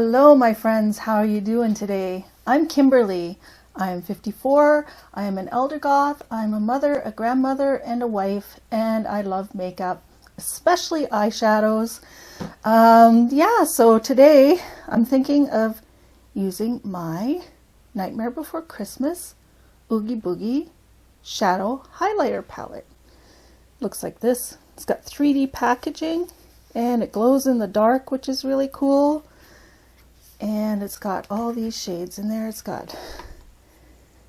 Hello my friends, how are you doing today? I'm Kimberly. I am 54, I am an elder goth, I'm a mother, a grandmother, and a wife, and I love makeup, especially eyeshadows. So today I'm thinking of using my Nightmare Before Christmas Oogie Boogie Shadow Highlighter Palette. Looks like this. It's got 3D packaging and it glows in the dark, which is really cool. And it's got all these shades in there. It's got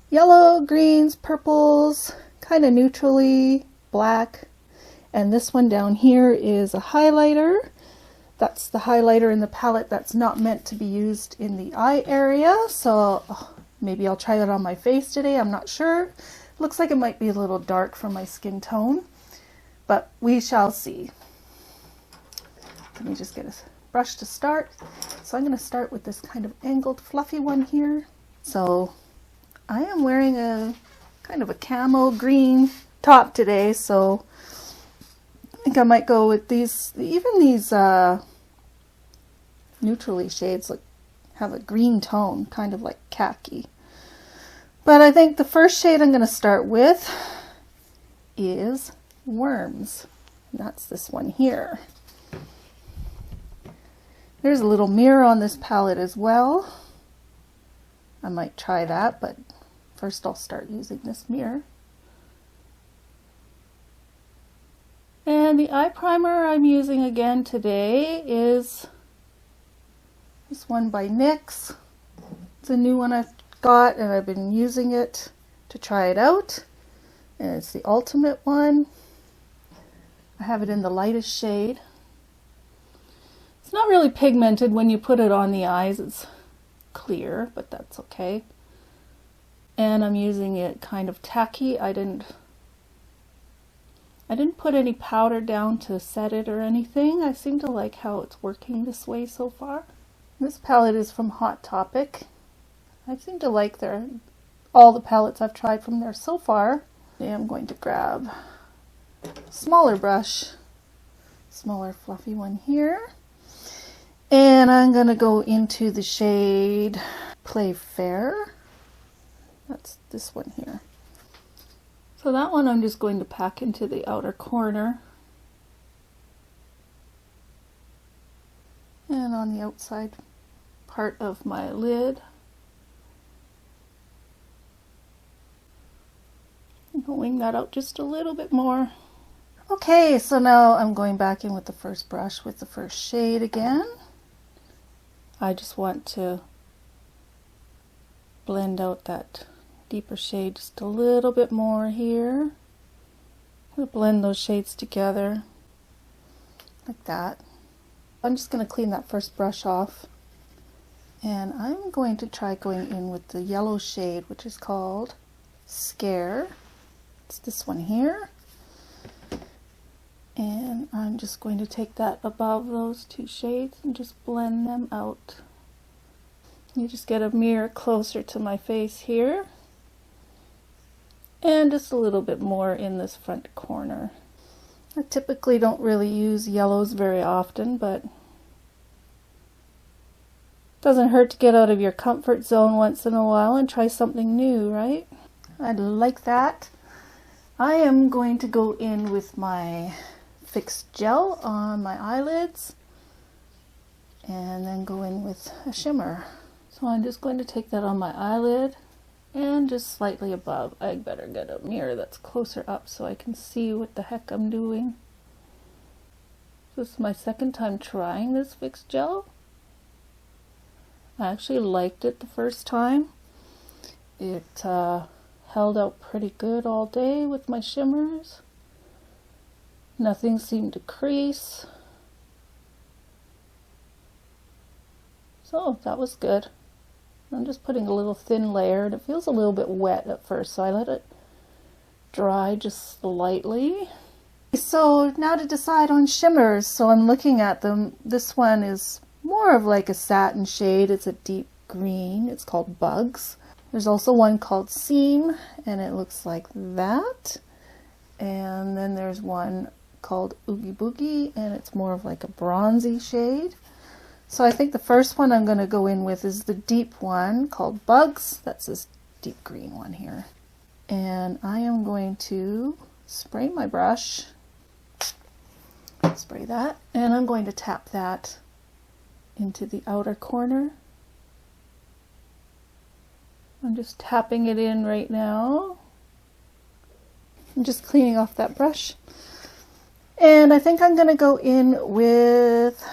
yellow, greens, purples, kind of neutrally, black. And this one down here is a highlighter. That's the highlighter in the palette that's not meant to be used in the eye area. So maybe I'll try that on my face today. I'm not sure. Looks like it might be a little dark for my skin tone, but we shall see. Let me just get a brush to start. So I'm going to start with this kind of angled fluffy one here. So I am wearing a kind of a camo green top today, so I think I might go with these. Even these neutrally shades have a green tone, kind of like khaki. But I think the first shade I'm going to start with is Worms. And that's this one here. There's a little mirror on this palette as well. I might try that, but first I'll start using this mirror. And the eye primer I'm using again today is this one by NYX. It's a new one I've got and I've been using it to try it out. And it's the ultimate one. I have it in the lightest shade. It's not really pigmented when you put it on the eyes. It's clear, but that's okay. And I'm using it kind of tacky. I didn't put any powder down to set it or anything. I seem to like how it's working this way so far. This palette is from Hot Topic. I seem to like all the palettes I've tried from there so far. Today I'm going to grab a smaller brush, smaller fluffy one here. And I'm going to go into the shade Play Fair. That's this one here. So that one I'm just going to pack into the outer corner. And on the outside part of my lid. I'm going to wing that out just a little bit more. Okay, so now I'm going back in with the first brush with the first shade again. I just want to blend out that deeper shade just a little bit more here. I'm going to blend those shades together like that. I'm just going to clean that first brush off. And I'm going to try going in with the yellow shade, which is called Scare. It's this one here. And I'm just going to take that above those two shades and just blend them out. You just get a mirror closer to my face here. And just a little bit more in this front corner. I typically don't really use yellows very often, but it doesn't hurt to get out of your comfort zone once in a while and try something new, right? I like that. I am going to go in with my fixed gel on my eyelids and then go in with a shimmer. So I'm just going to take that on my eyelid and just slightly above. I better get a mirror that's closer up so I can see what the heck I'm doing. This is my second time trying this fixed gel. I actually liked it the first time. It held out pretty good all day with my shimmers. Nothing seemed to crease. So that was good. I'm just putting a little thin layer and it feels a little bit wet at first, so I let it dry just slightly. So now to decide on shimmers. So I'm looking at them. This one is more of like a satin shade. It's a deep green. It's called Bugs. There's also one called Seam and it looks like that. And then there's one called Oogie Boogie and it's more of like a bronzy shade. So I think the first one I'm going to go in with is the deep one called Bugs. That's this deep green one here. And I am going to spray my brush. Spray that. And I'm going to tap that into the outer corner. I'm just tapping it in right now. I'm just cleaning off that brush. And I think I'm going to go in with,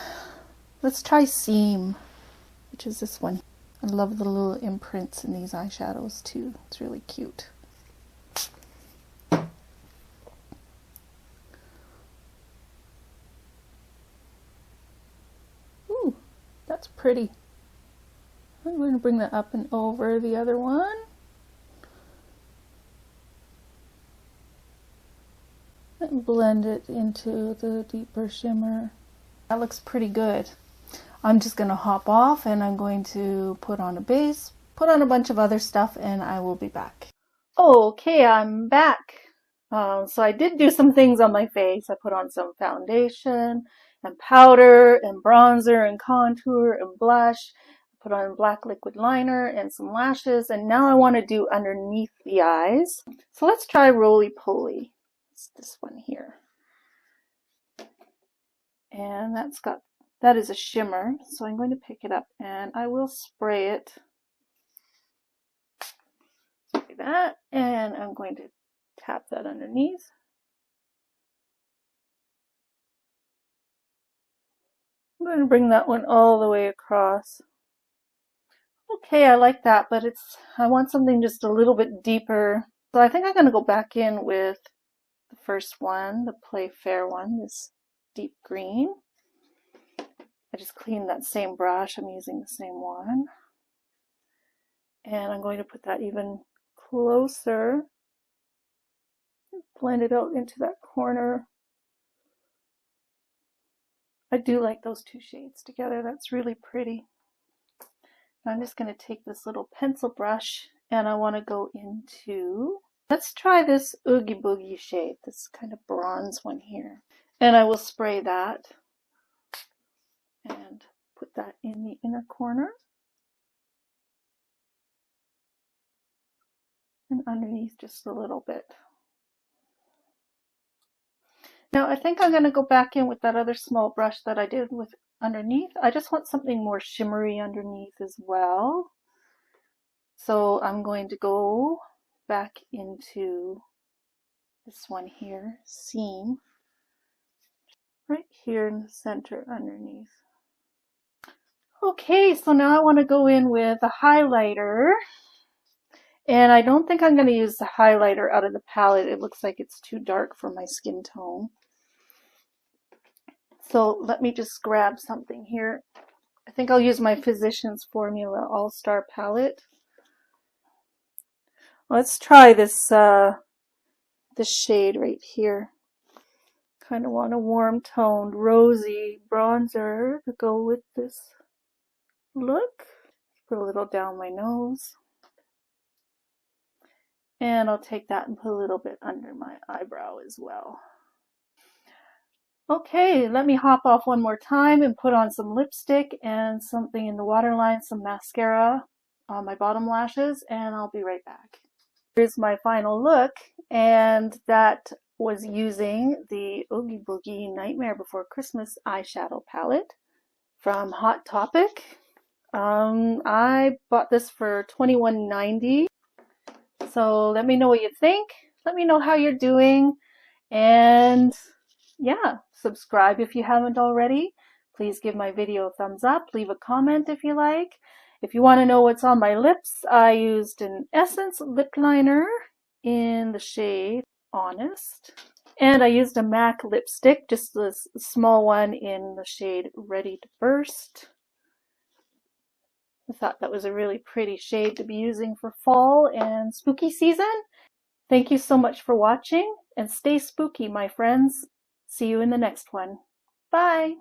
let's try Seam, which is this one. I love the little imprints in these eyeshadows too. It's really cute. Ooh, that's pretty. I'm going to bring that up and over the other one. And blend it into the deeper shimmer. That looks pretty good. I'm just going to hop off and I'm going to put on a base, put on a bunch of other stuff, and I will be back. Okay, I'm back. So I did do some things on my face. I put on some foundation and powder and bronzer and contour and blush. Put on black liquid liner and some lashes, and now I want to do underneath the eyes. So let's try Roly Poly. It's this one here. And that is a shimmer, so I'm going to pick it up and I will spray it like that, and I'm going to tap that underneath. I'm going to bring that one all the way across. Okay, I like that, but I want something just a little bit deeper. So I think I'm going to go back in with the first one, the Play Fair one, this deep green. I just cleaned that same brush. I'm using the same one. And I'm going to put that even closer. Blend it out into that corner. I do like those two shades together. That's really pretty. I'm just going to take this little pencil brush and I want to go into, let's try this Oogie Boogie shade, this kind of bronze one here. And I will spray that and put that in the inner corner. And underneath just a little bit. Now I think I'm going to go back in with that other small brush that I did with underneath. I just want something more shimmery underneath as well. So I'm going to go back into this one here, Seam, right here in the center underneath. Okay, so now I want to go in with a highlighter. And I don't think I'm going to use the highlighter out of the palette. It looks like it's too dark for my skin tone. So let me just grab something here. I think I'll use my Physicians Formula All-Star palette. Let's try this this shade right here. Kind of want a warm toned rosy bronzer to go with this look. Put a little down my nose. And I'll take that and put a little bit under my eyebrow as well. Okay, let me hop off one more time and put on some lipstick and something in the waterline, some mascara on my bottom lashes, and I'll be right back. Here's my final look, and that was using the Oogie Boogie Nightmare Before Christmas eyeshadow palette from Hot Topic. I bought this for $21.90. So let me know what you think. Let me know how you're doing. And yeah, subscribe if you haven't already. Please give my video a thumbs up. Leave a comment if you like. If you want to know what's on my lips, I used an Essence lip liner in the shade Honest. And I used a MAC lipstick, just this small one in the shade Ready to Burst. I thought that was a really pretty shade to be using for fall and spooky season. Thank you so much for watching, and stay spooky, my friends. See you in the next one. Bye!